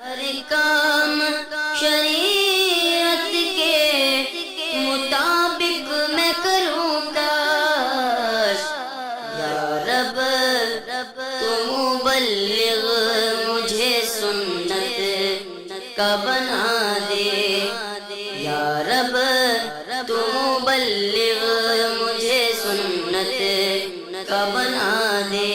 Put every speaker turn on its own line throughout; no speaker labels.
ہر کام شریعت کے مطابق میں کروں کاش، یا رب تو مبلغ مجھے سنت کا بنا دے، یا رب تو مبلغ مجھے سنت کا بنا دے۔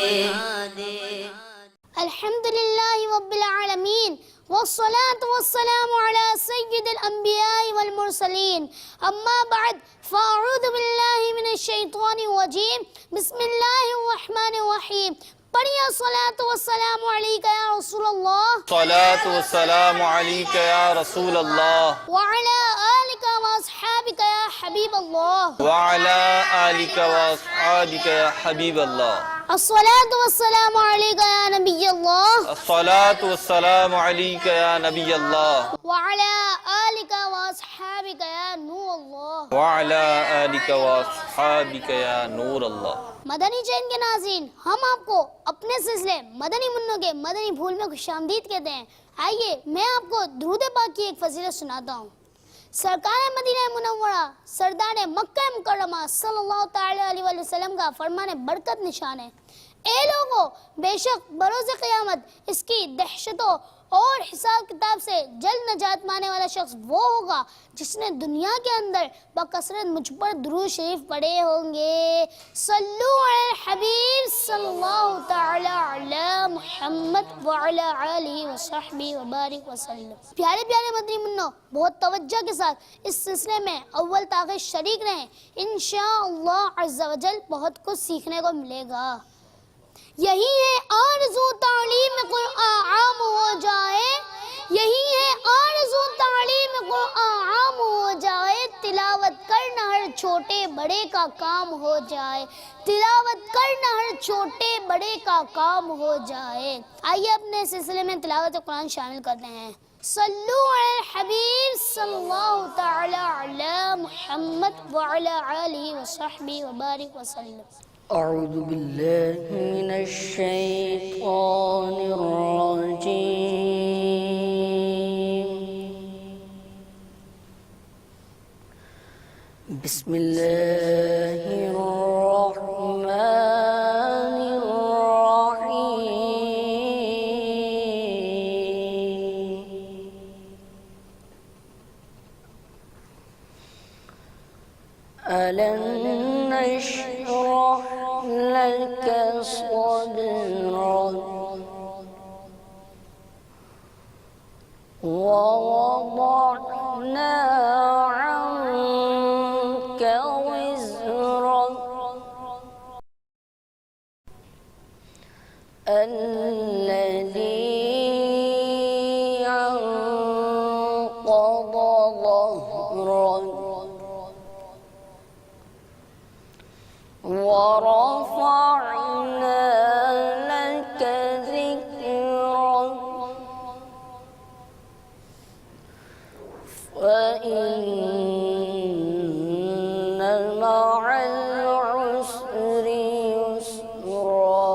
الحمد للہ رب العالمین والصلاة والسلام على سید الانبیاء والمرسلین، اما بعد فاعوذ باللہ من الشیطان الرجیم، بسم اللہ الرحمن الرحیم۔ پڑھیے الصلاة والسلام علیکہ یا رسول اللہ،
الصلاة والسلام علیک یا رسول اللہ،
وعلی آلک واصحابک یا حبیب اللہ،
وعلی آلک واصحابک یا حبیب اللہ،
الصلاة والسلام علیکہ یا نبی اللہ،
الصلاة والسلام علیک یا نبی اللہ،
وعلی آلک واصحابک یا نور اللہ۔
وعلی آلک واصحابک یا نور اللہ۔
مدنی چین کے ناظرین، ہم آپ کو اپنے سلسلے مدنی منوں کے مدنی پھول میں خوش آمدید کہتے ہیں۔ آئیے میں آپ کو درود پاک کی ایک فضیلت سناتا ہوں۔ سرکار مدینہ منورہ سردار مکہ مکرمہ صلی اللہ تعالی علیہ وآلہ وسلم کا فرمان برکت نشان ہے، اے لوگو، بے شک بروز قیامت اس کی دہشتوں اور حساب کتاب سے جلد نجات پانے والا شخص وہ ہوگا جس نے دنیا کے اندر بکثرت مجھ پر درود شریف پڑھے ہوں گے۔ صلو علی الحبیب صلی اللہ تعالی علی محمد وعلی آلہ وصحبہ وبارک وسلم۔ پیارے پیارے مدنی منوں، بہت توجہ کے ساتھ اس سلسلے میں اول تاخیر شریک رہیں، انشاءاللہ عز و جل بہت کچھ سیکھنے کو ملے گا۔ یہی ہے آرزو تعلیم قرآن عام ہو جائے، یہی ہے آرزو تعلیم قرآن عام ہو جائے، تلاوت کرنا ہر چھوٹے بڑے کا کام ہو جائے، تلاوت کرنا ہر چھوٹے بڑے کا کام ہو جائے۔ آئیے اپنے سلسلے میں تلاوت قرآن شامل کرتے ہیں۔ صلو علی الحبیب صلی اللہ تعالی علی محمد وعلی آلہ وصحبہ وبارک وسلم۔
اعوذ باللہ من الشیطان الرجیم، بسم اللہ الرحمن الرحیم، أَلَمْ نَشْرَحْ لَكَ صَدْرَكَ وَوَضَعْنَا عَنكَ وِزْرَكَ الَّذِي أَنقَضَ ظَهْرَكَ وَرَفَعْنَا لَكَ ذِكْرَكَ فَإِنَّ مَعَ الْعُسْرِ يُسْرًا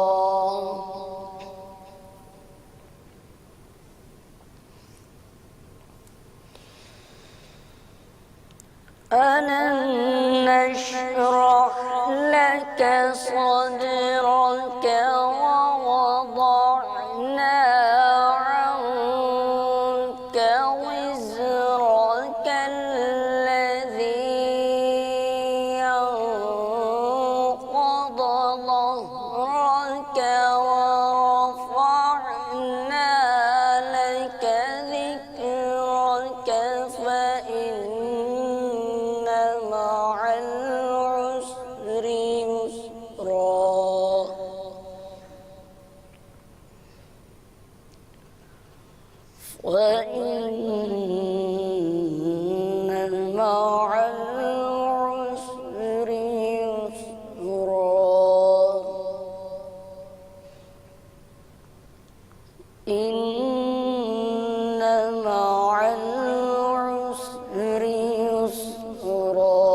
أَلَمْ نَشْرَحْ لَكَ صَدْرَكَ وَوَضَعْنَا عَنكَ وِزْرَكَ الَّذِي أَنقَضَ ظَهْرَكَ وَرَفَعْنَا لَكَ ذِكْرَكَ فَإِنَّ مَعَ الْعُسْرِ يُسْرًا وَإِنَّ مَعَ الْعُسْرِ يُسْرًا إِنَّ مَعَ الْعُسْرِ يُسْرًا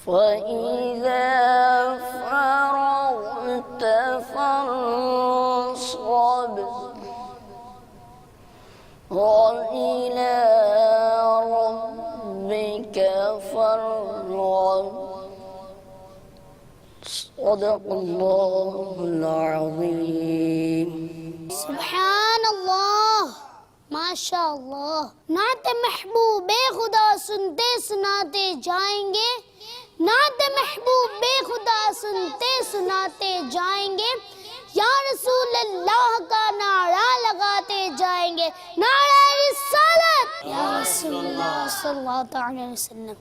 فَإِذَا فَرَغْتَ فَانصَبْ فانصب وإلى ربك فارغب صدق الله العظيم
سبحان اللہ، ماشاء اللہ۔ نعت محبوب خدا سنتے سناتے جائیں گے، نعت محبوب خدا سنتے سناتے جائیں گے، یا رسول اللہ کا نعرہ لگاتے جائیں گے، نعرہ رسالت یا رسول اللہ صلی اللہ تعالی علیہ وسلم۔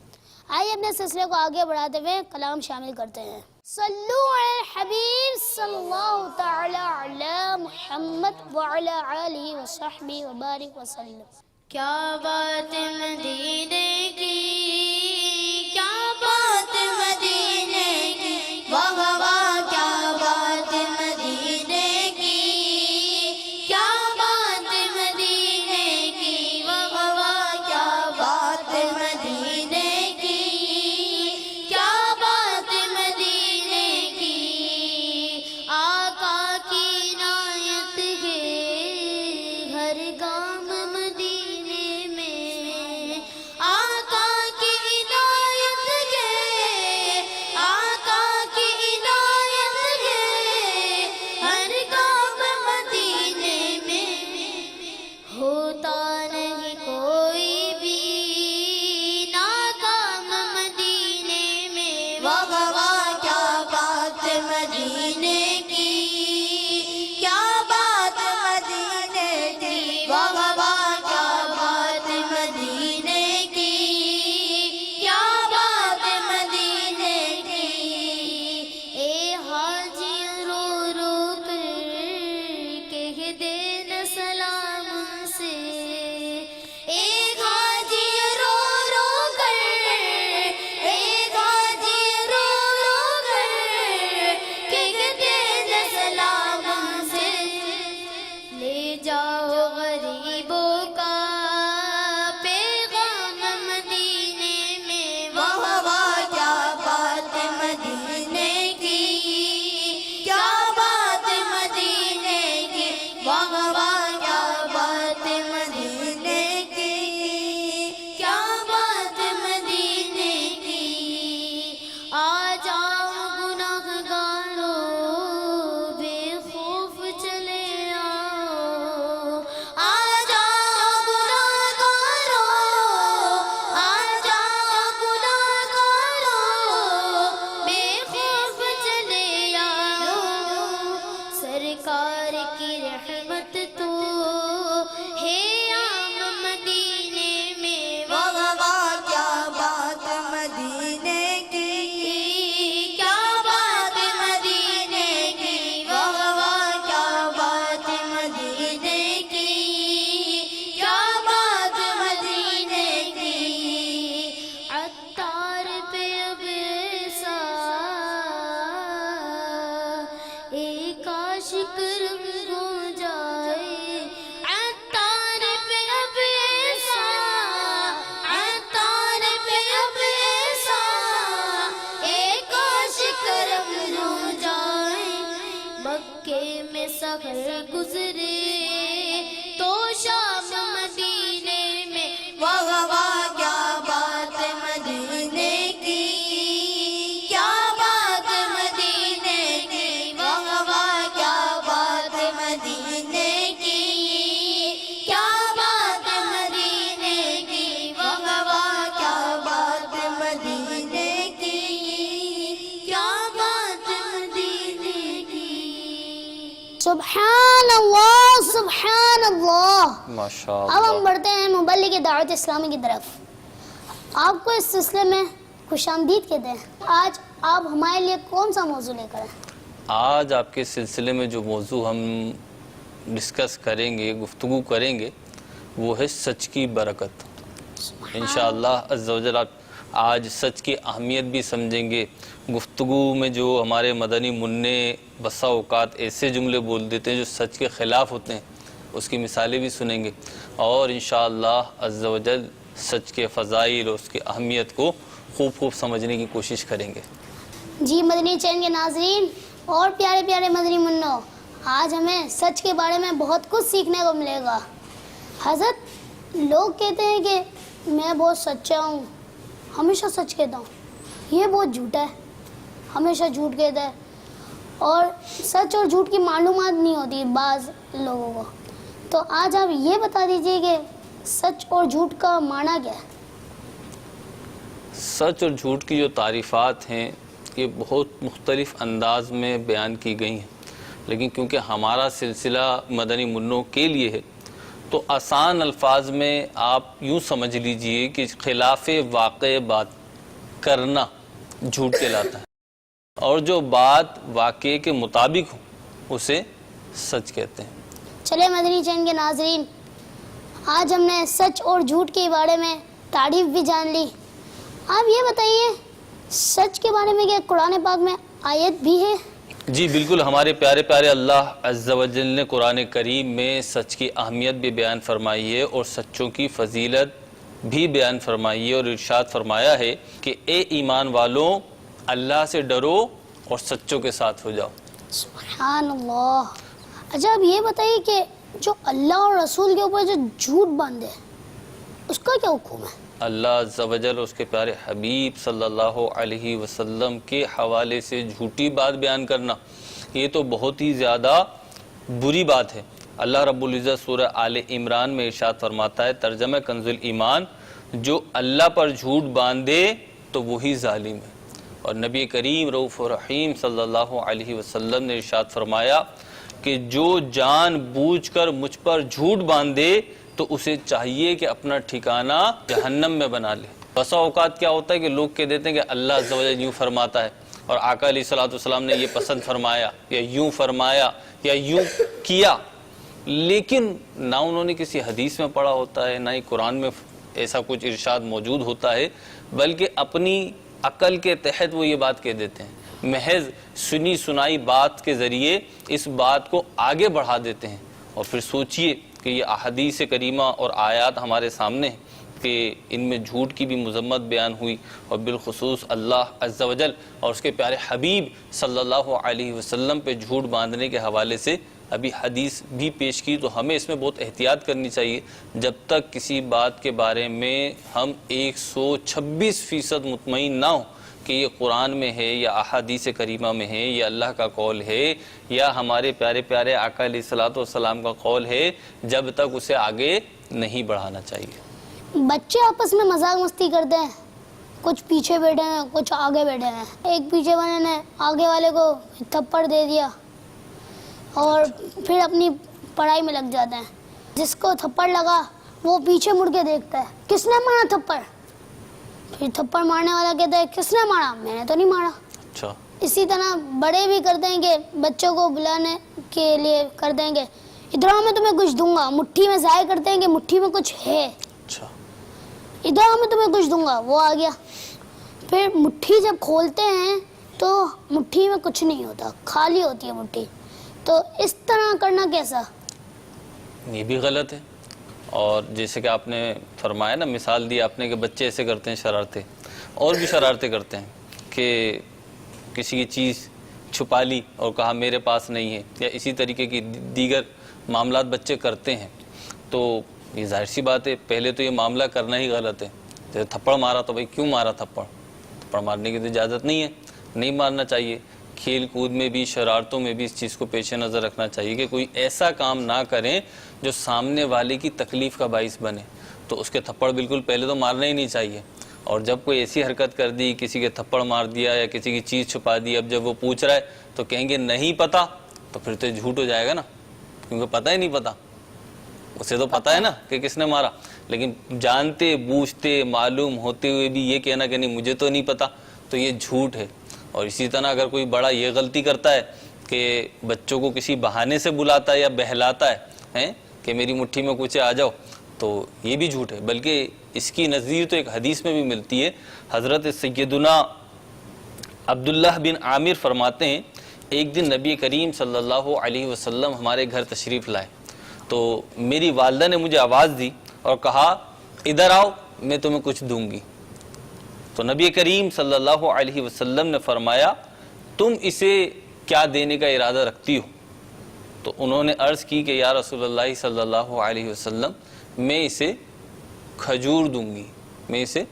آئیے اپنے سلسلے کو آگے بڑھاتے ہوئے کلام شامل کرتے ہیں۔ صلو علی الحبیب صلی اللہ تعالی علی محمد وعلی آلہ وصحبہ وبارک وسلم۔
کیا بات مدینے کی، کیا بات مدینے کی، واہ واہ کیا بات مدینے کی، کیا بات مدینے کی، واہ واہ کیا بات مدینے کی، کیا بات مدینے کی، آقا کی عنایت ہے ہر گام مدینے میں، آقا کی عنایت ہے، آقا کی عنایت ہے ہر گام مدینے میں، ہوتا نہیں کوئی بھی ناکام مدینے میں، واہ واہ کیا بات مدینے کی، کیا بات مدینے کی، واہ واہ کیا بات مدینے کی، کیا بات مدینے کی، اے حاجی رو رو کر کہہ دینا سلام ان سے، ایک حاجی رو رو کر، ایک حاجی رو رو کر کہہ دینا سلام ان سے، لے جاؤ غریبوں کا پیغام مدینے میں، واہ واہ کیا بات مدینے کی، کیا بات مدینے کی، واہ واہ کیا بات مدینے کی، کیا بات مدینے کی، آ جاؤ گناہ گاروں بے خوف چلے آؤ، آ جاؤ گناہ گاروں، آ جاؤ گناہ گاروں بے خوف چلے آؤ، سرکار کی رحمت تو ہے عام مدینے میں، واہ واہ کیا بات مدینے کی، کیا بات مدینے کی، واہ واہ کیا بات مدینے کی، کیا بات مدینے کی، عطار پہ اب ایسا ایک عاشق رنگ ہو جائے، عطار پہ اب ایسا، عطار پہ اب ایسا ایک عاشق رنگ ہو جائے، مکے میں سحر گزرے تو شام مدینے میں، واہ واہ کیا بات مدینے کی، کیا بات مدینے کی، واہ واہ کیا بات مدینے کی، کیا بات مدینے کی، واہ واہ کیا بات مدینے کی، کیا بات مدینے کی۔
سبحان اللہ، سبحان اللہ۔
ماشاء
اب ہم
اللہ۔
بڑھتے ہیں مبلغ دعوت اسلامی کی طرف۔ آپ کو اس سلسلے میں خوش آمدید کہتے ہیں۔ آج آپ ہمارے لیے کون سا موضوع لے کر ہیں؟
آج آپ کے سلسلے میں جو موضوع ہم ڈسکس کریں گے، گفتگو کریں گے، وہ ہے سچ کی برکت۔ انشاءاللہ عز و جل آپ آج سچ کی اہمیت بھی سمجھیں گے۔ گفتگو میں جو ہمارے مدنی منع بسا اوقات ایسے جملے بول دیتے ہیں جو سچ کے خلاف ہوتے ہیں، اس کی مثالیں بھی سنیں گے، اور انشاءاللہ عز و جل سچ کے فضائل اور اس کی اہمیت کو خوب سمجھنے کی کوشش کریں گے۔
جی مدنی چین کے ناظرین اور پیارے پیارے مدنی منوں، آج ہمیں سچ کے بارے میں بہت کچھ سیکھنے کو ملے گا۔ حضرت، لوگ کہتے ہیں کہ میں بہت سچا ہوں، ہمیشہ سچ کہتا ہوں، یہ بہت جھوٹا ہے، ہمیشہ جھوٹ کہتا ہے، اور سچ اور جھوٹ کی معلومات نہیں ہوتی بعض لوگوں کو۔ تو آج آپ یہ بتا دیجئے کہ سچ اور جھوٹ کا معنی کیا ہے؟
سچ اور جھوٹ کی جو تعریفات ہیں یہ بہت مختلف انداز میں بیان کی گئی ہیں، لیکن کیونکہ ہمارا سلسلہ مدنی منوں کے لیے ہے تو آسان الفاظ میں آپ یوں سمجھ لیجئے کہ خلاف واقع بات کرنا جھوٹ کہلاتا ہے، اور جو بات واقعے کے مطابق ہو اسے سچ کہتے ہیں۔
چلے مدنی چین کے ناظرین، آج ہم نے سچ اور جھوٹ کے بارے میں تعریف بھی جان لی۔ آپ یہ بتائیے، سچ کے بارے میں کیا قرآن پاک میں آیت بھی ہے؟
جی بالکل، ہمارے پیارے پیارے اللہ عز و جل نے قرآن کریم میں سچ کی اہمیت بھی بیان فرمائی ہے اور سچوں کی فضیلت بھی بیان فرمائی ہے، اور ارشاد فرمایا ہے کہ اے ایمان والوں، اللہ سے ڈرو اور سچوں کے ساتھ ہو جاؤ۔
سبحان اللہ۔ اچھا، آپ یہ بتائیے کہ جو اللہ اور رسول کے اوپر جو جھوٹ باندھے اس کا کیا حکم ہے؟
اللہ عز و جل اور اس کے پیارے حبیب صلی اللہ علیہ وسلم کے حوالے سے جھوٹی بات بیان کرنا یہ تو بہت ہی زیادہ بری بات ہے۔ اللہ رب العزت سورہ آل عمران میں ارشاد فرماتا ہے، ترجمہ کنز الایمان، جو اللہ پر جھوٹ باندھے تو وہی ظالم ہے۔ اور نبی کریم رؤوف رحیم صلی اللہ علیہ وسلم نے ارشاد فرمایا کہ جو جان بوجھ کر مجھ پر جھوٹ باندھے تو اسے چاہیے کہ اپنا ٹھکانہ جہنم میں بنا لے۔ بسا اوقات کیا ہوتا ہے کہ لوگ کہہ دیتے ہیں کہ اللہ عز و جل یوں فرماتا ہے، اور آقا علیہ الصلوۃ والسلام نے یہ پسند فرمایا یا یوں فرمایا یا یوں کیا، لیکن نہ انہوں نے کسی حدیث میں پڑھا ہوتا ہے، نہ ہی قرآن میں ایسا کچھ ارشاد موجود ہوتا ہے، بلکہ اپنی عقل کے تحت وہ یہ بات کہہ دیتے ہیں، محض سنی سنائی بات کے ذریعے اس بات کو آگے بڑھا دیتے ہیں۔ اور پھر سوچئے کہ یہ احادیث کریمہ اور آیات ہمارے سامنے ہیں کہ ان میں جھوٹ کی بھی مذمت بیان ہوئی، اور بالخصوص اللہ عز و جل اور اس کے پیارے حبیب صلی اللہ علیہ وسلم پہ جھوٹ باندھنے کے حوالے سے ابھی حدیث بھی پیش کی۔ تو ہمیں اس میں بہت احتیاط کرنی چاہیے، جب تک کسی بات کے بارے میں ہم 126% مطمئن نہ ہوں کہ یہ قرآن میں ہے یا احادیث کریمہ میں ہے یا اللہ کا قول ہے یا ہمارے پیارے پیارے آقا علیہ الصلوۃ والسلام کا قول ہے، جب تک اسے آگے نہیں بڑھانا چاہیے۔
بچے آپس میں مذاق مستی کرتے ہیں، کچھ پیچھے بیٹھے ہیں، کچھ آگے بیٹھے ہیں۔ ایک پیچھے والے نے آگے والے کو تھپڑ دے دیا اور پھر اپنی پڑھائی میں لگ جاتے ہیں۔ جس کو تھپڑ لگا وہ پیچھے مڑ کے دیکھتا ہے، کس نے مارا تھپڑ؟ پھر تھپڑ مارنے والا کہتا ہے کس نے مارا؟ میں نے تو نہیں مارا۔
اچھا،
اسی طرح بڑے بھی کرتے ہیں کہ بچوں کو بلانے کے لیے کرتے ہیں کہ ادھر آؤ میں تمہیں کچھ دوں گا، مٹھی میں ظاہر کرتے ہیں کہ مٹھی میں کچھ ہے،
اچھا،
ادھر آؤ میں تمہیں کچھ دوں گا، وہ آ گیا۔ پھر مٹھی جب کھولتے ہیں تو مٹھی میں کچھ نہیں ہوتا، خالی ہوتی ہے مٹھی۔ تو اس طرح کرنا کیسا؟
یہ بھی غلط ہے۔ اور جیسے کہ آپ نے فرمایا نا، مثال دی آپ نے کہ بچے ایسے کرتے ہیں شرارتیں، اور بھی شرارتیں کرتے ہیں کہ کسی کی چیز چھپا لی اور کہا میرے پاس نہیں ہے، یا اسی طریقے کی دیگر معاملات بچے کرتے ہیں۔ تو یہ ظاہر سی بات ہے، پہلے تو یہ معاملہ کرنا ہی غلط ہے۔ جیسے تھپڑ مارا تو بھائی کیوں مارا تھپڑ مارنے کی تو اجازت نہیں ہے، نہیں مارنا چاہیے۔ کھیل کود میں بھی، شرارتوں میں بھی اس چیز کو پیش نظر رکھنا چاہیے کہ کوئی ایسا کام نہ کریں جو سامنے والے کی تکلیف کا باعث بنے، تو اس کے تھپڑ بالکل پہلے تو مارنا ہی نہیں چاہیے۔ اور جب کوئی ایسی حرکت کر دی، کسی کے تھپڑ مار دیا یا کسی کی چیز چھپا دی، اب جب وہ پوچھ رہا ہے تو کہیں گے نہیں پتا، تو پھر تو جھوٹ ہو جائے گا نا، کیونکہ پتہ ہی نہیں پتا، اسے تو پتہ ہے نا کہ کس نے مارا، لیکن جانتے بوجھتے معلوم ہوتے ہوئے بھی یہ کہنا کہ نہیں مجھے تو نہیں پتا، تو یہ جھوٹ ہے۔ اور اسی طرح اگر کوئی بڑا یہ غلطی کرتا ہے کہ بچوں کو کسی بہانے سے بلاتا ہے یا بہلاتا ہے کہ میری مٹھی میں کچھ آ جاؤ، تو یہ بھی جھوٹ ہے۔ بلکہ اس کی نظیر تو ایک حدیث میں بھی ملتی ہے۔ حضرت سیدنا عبداللہ بن عامر فرماتے ہیں، ایک دن نبی کریم صلی اللہ علیہ وسلم ہمارے گھر تشریف لائے، تو میری والدہ نے مجھے آواز دی اور کہا ادھر آؤ میں تمہیں کچھ دوں گی۔ تو نبی کریم صلی اللہ علیہ وسلم نے فرمایا تم اسے کیا دینے کا ارادہ رکھتی ہو؟ تو انہوں نے عرض کی کہ یا رسول اللہ صلی اللہ علیہ وسلم میں اسے کھجور دوں گی، میں اسے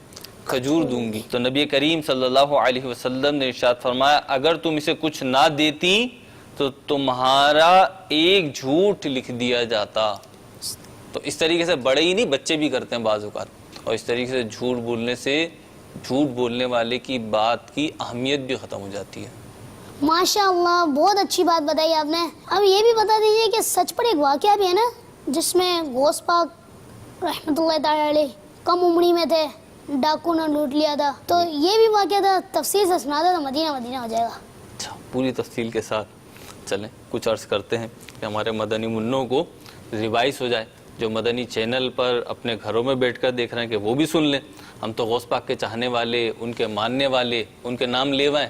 کھجور دوں گی۔ تو نبی کریم صلی اللہ علیہ وسلم نے ارشاد فرمایا اگر تم اسے کچھ نہ دیتی تو تمہارا ایک جھوٹ لکھ دیا جاتا۔ تو اس طریقے سے بڑے ہی نہیں بچے بھی کرتے ہیں بعض اوقات، اور اس طریقے سے جھوٹ بولنے سے جھوٹ بولنے والے کی بات کی اہمیت بھی ختم ہو جاتی ہے۔
ماشاءاللہ بہت اچھی بات بتائی آپ نے۔ اب یہ بھی بتا دیجئے کہ سچ پر ایک واقعہ بھی ہے نا جس میں غوث پاک رحمۃ اللہ تعالی علیہ کم عمری میں تھے، ڈاکو نے لوٹ لیا تھا، تو یہ بھی واقعہ تھا، تفصیل سے سنا دے تو مدینہ مدینہ ہو جائے گا۔
اچھا، پوری تفصیل کے ساتھ چلیں کچھ عرض کرتے ہیں کہ ہمارے مدنی منوں کو ریوائز ہو جائے، جو مدنی چینل پر اپنے گھروں میں بیٹھ کر دیکھ رہے ہیں کہ وہ بھی سن لیں۔ ہم تو غوث پاک کے چاہنے والے، ان کے ماننے والے، ان کے نام لیوائیں،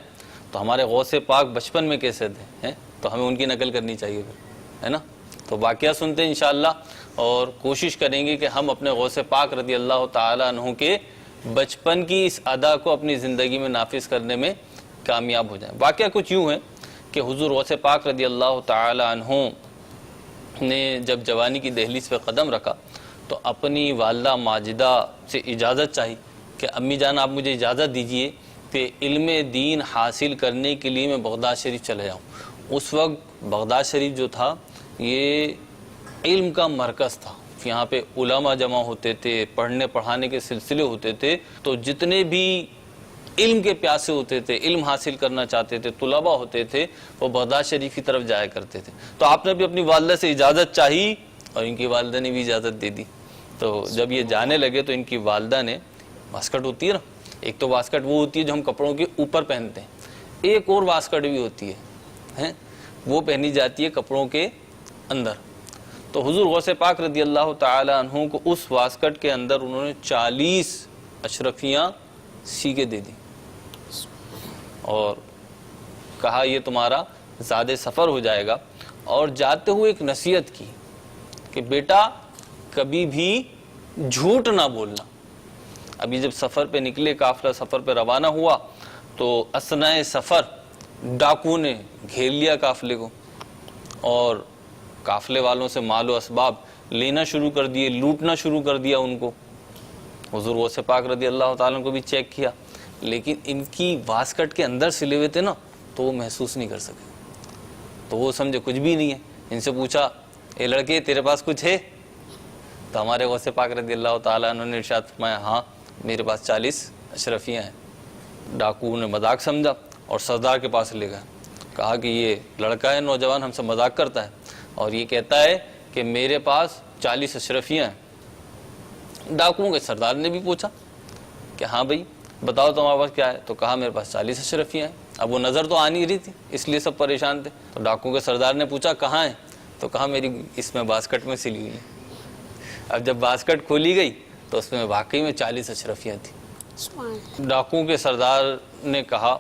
تو ہمارے غوث پاک بچپن میں کیسے تھے، تو ہمیں ان کی نقل کرنی چاہیے پھر، ہے نا۔ تو واقعہ سنتے ہیں انشاءاللہ، اور کوشش کریں گے کہ ہم اپنے غوث پاک رضی اللہ تعالیٰ عنہ کے بچپن کی اس ادا کو اپنی زندگی میں نافذ کرنے میں کامیاب ہو جائیں۔ واقعہ کچھ یوں ہے کہ حضور غوث پاک رضی اللہ تعالیٰ عنہ نے جب جوانی کی دہلیز پہ قدم رکھا تو اپنی والدہ ماجدہ سے اجازت چاہی کہ امی جان آپ مجھے اجازت دیجئے کہ علم دین حاصل کرنے کے لیے میں بغداد شریف چلے جاؤں۔ اس وقت بغداد شریف جو تھا یہ علم کا مرکز تھا، یہاں پہ علماء جمع ہوتے تھے، پڑھنے پڑھانے کے سلسلے ہوتے تھے، تو جتنے بھی علم کے پیاسے ہوتے تھے، علم حاصل کرنا چاہتے تھے، طلباء ہوتے تھے، وہ بغداد شریف کی طرف جایا کرتے تھے۔ تو آپ نے بھی اپنی والدہ سے اجازت چاہی اور ان کی والدہ نے بھی اجازت دے دی۔ تو جب یہ جانے لگے تو ان کی والدہ نے، واسکٹ ہوتی ہے نا، ایک تو واسکٹ وہ ہوتی ہے جو ہم کپڑوں کے اوپر پہنتے ہیں، ایک اور واسکٹ بھی ہوتی ہے، وہ پہنی جاتی ہے کپڑوں کے اندر۔ تو حضور غوث پاک رضی اللہ تعالی عنہ کو اس واسکٹ کے اندر انہوں نے 40 اشرفیاں سی کے دے دی اور کہا یہ تمہارا زاد سفر ہو جائے گا، اور جاتے ہوئے ایک نصیحت کی کہ بیٹا کبھی بھی جھوٹ نہ بولنا۔ ابھی جب سفر پہ نکلے، قافلہ سفر پہ روانہ ہوا تو اثناء سفر ڈاکو نے گھیر لیا قافلے کو اور قافلے والوں سے مال و اسباب لینا شروع کر دیے، لوٹنا شروع کر دیا ان کو۔ حضور غوث پاک رضی اللہ تعالیٰ کو بھی چیک کیا، لیکن ان کی واسکٹ کے اندر سلے ہوئے تھے نا تو وہ محسوس نہیں کر سکے، تو وہ سمجھے کچھ بھی نہیں ہے۔ ان سے پوچھا اے لڑکے تیرے پاس کچھ ہے؟ تو ہمارے غوث پاک رضی اللہ تعالیٰ عنہ نے ارشاد فرمایا ہاں میرے پاس 40 اشرفیاں ہیں۔ ڈاکو نے مذاق سمجھا اور سردار کے پاس لے گیا، کہا کہ یہ لڑکا ہے نوجوان ہم سے مذاق کرتا ہے اور یہ کہتا ہے کہ میرے پاس 40 اشرفیاں ہیں۔ ڈاکوؤں کے سردار نے بھی پوچھا کہ ہاں بھائی بتاؤ تمہارے پاس کیا ہے؟ تو کہا میرے پاس 40 اشرفیاں ہیں۔ اب وہ نظر تو آ نہیں رہی تھی اس لیے سب پریشان تھے، تو ڈاکوؤں کے سردار نے پوچھا کہاں ہیں؟ تو کہا میری اس میں باسکٹ میں سلی ہوئی ہے۔ اب جب باسکٹ کھولی گئی تو اس میں واقعی میں 40 اشرفیاں تھیں۔ ڈاکوؤں کے سردار نے کہا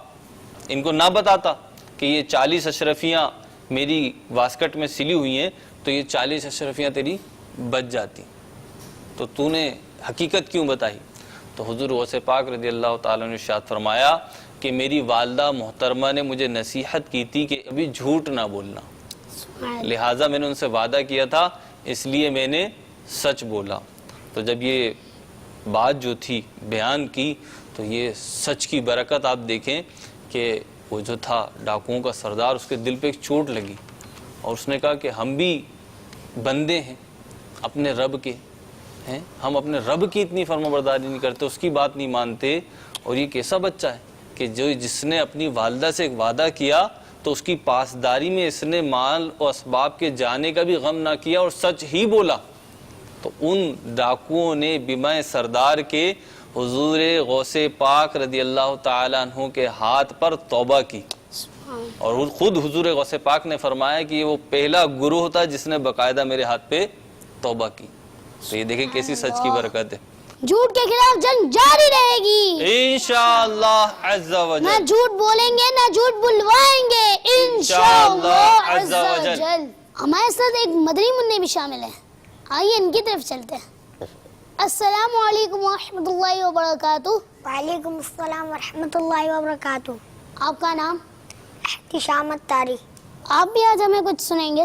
ان کو نہ بتاتا کہ یہ 40 اشرفیاں میری واسکٹ میں سلی ہوئی ہیں تو یہ 40 اشرفیاں تیری بچ جاتی، تو تو نے حقیقت کیوں بتائی؟ تو حضور غوث پاک رضی اللہ تعالیٰ نے ارشاد فرمایا کہ میری والدہ محترمہ نے مجھے نصیحت کی تھی کہ ابھی جھوٹ نہ بولنا، لہٰذا میں نے ان سے وعدہ کیا تھا اس لیے میں نے سچ بولا۔ تو جب یہ بات جو تھی بیان کی تو یہ سچ کی برکت آپ دیکھیں کہ وہ جو تھا ڈاکوؤں کا سردار، اس کے دل پہ ایک چوٹ لگی اور اس نے کہا کہ ہم بھی بندے ہیں اپنے رب کے، ہم اپنے رب کی اتنی فرما برداری نہیں کرتے، اس کی بات نہیں مانتے، اور یہ کیسا بچہ ہے کہ جس نے اپنی والدہ سے ایک وعدہ کیا تو اس کی پاسداری میں اس نے مال و اسباب کے جانے کا بھی غم نہ کیا اور سچ ہی بولا۔ تو ان ڈاکوؤں نے بما سردار کے حضور غوث پاک رضی اللہ تعالیٰ عنہ کے ہاتھ پر توبہ کی، اور خود حضور غوث پاک نے فرمایا کہ یہ وہ پہلا گروہ تھا جس نے باقاعدہ میرے ہاتھ پہ توبہ کی۔ تو یہ دیکھیں کیسی سچ کی برکت ہے۔
جھوٹ کے خلاف جنگ جاری رہے گی
انشاءاللہ عز و جل،
نہ جھوٹ بولیں گے نہ جھوٹ بلوائیں گے انشاءاللہ عز و جل۔ ہمارے ساتھ ایک مدنی منع بھی شامل ہیں، آئیے ان کی طرف چلتے ہیں۔ السلام علیکم ورحمۃ اللہ وبرکاتہ۔
وعلیکم السلام ورحمۃ اللہ وبرکاتہ۔
آپ کا نام؟
احتشام الطاری۔
آپ بھی آج ہمیں کچھ سنیں گے؟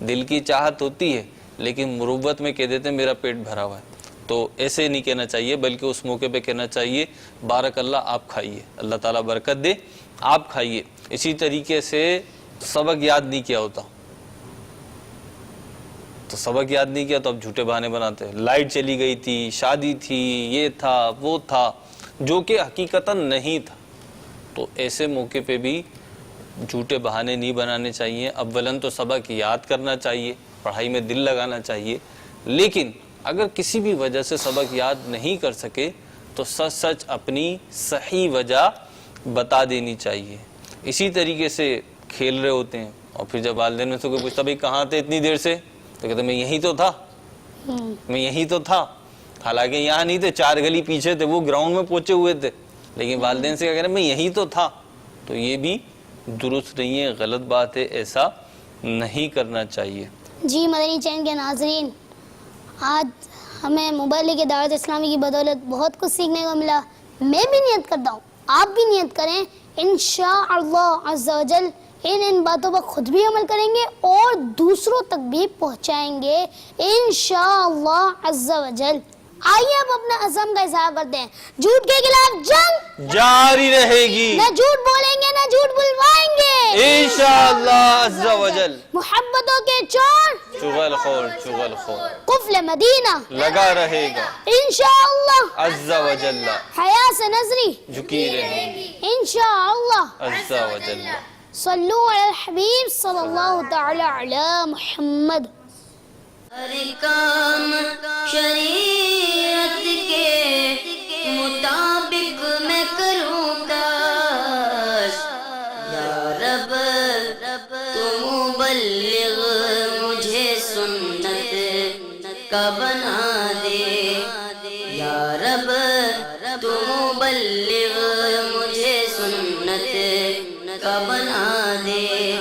دل کی چاہت ہوتی ہے لیکن مروت میں کہہ دیتے ہیں میرا پیٹ بھرا ہوا ہے. تو ایسے نہیں کہنا چاہیے بلکہ اس موقع پہ کہنا چاہیے بارک اللہ آپ کھائیے, اللہ تعالیٰ برکت دے, آپ کھائیے. اسی طریقے سے سبق یاد نہیں کیا ہوتا تو سبق یاد نہیں کیا تو اب جھوٹے بہانے بناتے ہیں. لائٹ چلی گئی تھی, شادی تھی, یہ تھا وہ تھا, جو کہ حقیقتاً نہیں تھا. تو ایسے موقع پہ بھی جھوٹے بہانے نہیں بنانے چاہیے. اولاً تو سبق یاد کرنا چاہیے, پڑھائی میں دل لگانا چاہیے, لیکن اگر کسی بھی وجہ سے سبق یاد نہیں کر سکے تو سچ سچ اپنی صحیح وجہ بتا دینی چاہیے. اسی طریقے سے کھیل رہے ہوتے ہیں اور پھر جب والدین میں سے کوئی پوچھتا بھائی کہاں تھے اتنی دیر سے, تو کہتے میں یہی تو تھا, میں یہی تو تھا. حالانکہ یہاں نہیں تھے, 4 گلی پیچھے تھے, وہ گراؤنڈ میں پہنچے ہوئے تھے, لیکن والدین سے کیا کہہ رہے ہیں میں یہی تو تھا. تو یہ بھی درست نہیں ہے, غلط بات ہے, ایسا نہیں کرنا چاہیے.
جی مدنی چینل کے ناظرین, آج ہمیں مبلغ دعوت اسلامی کی بدولت بہت کچھ سیکھنے کو ملا. میں بھی نیت کرتا ہوں, آپ بھی نیت کریں, انشاءاللہ عز و جل ان باتوں پر خود بھی عمل کریں گے اور دوسروں تک بھی پہنچائیں گے انشاءاللہ عز و جل. آئیے اب اپنا عزم کا اظہار کرتے ہیں. جھوٹ کے خلاف جنگ
جاری رہے گی,
نہ جھوٹ بولیں گے نہ جھوٹ بلوائیں گے
انشاءاللہ عز و جل.
محبتوں کے چور
چغل خور
قفل مدینہ
لگا رہے گا
انشاءاللہ
عز و جل.
حیا سے نظری
جھکی رہے گی
انشاءاللہ
عز و جل.
صلو علی الحبیب صلی اللہ تعالی علی محمد.
ہر کام شریعت کے مطابق میں کروں کاش یا رب تو مبلغ مجھے سنت کا بنا دے, یا رب تو مبلغ مجھے سنت کا بنا دے.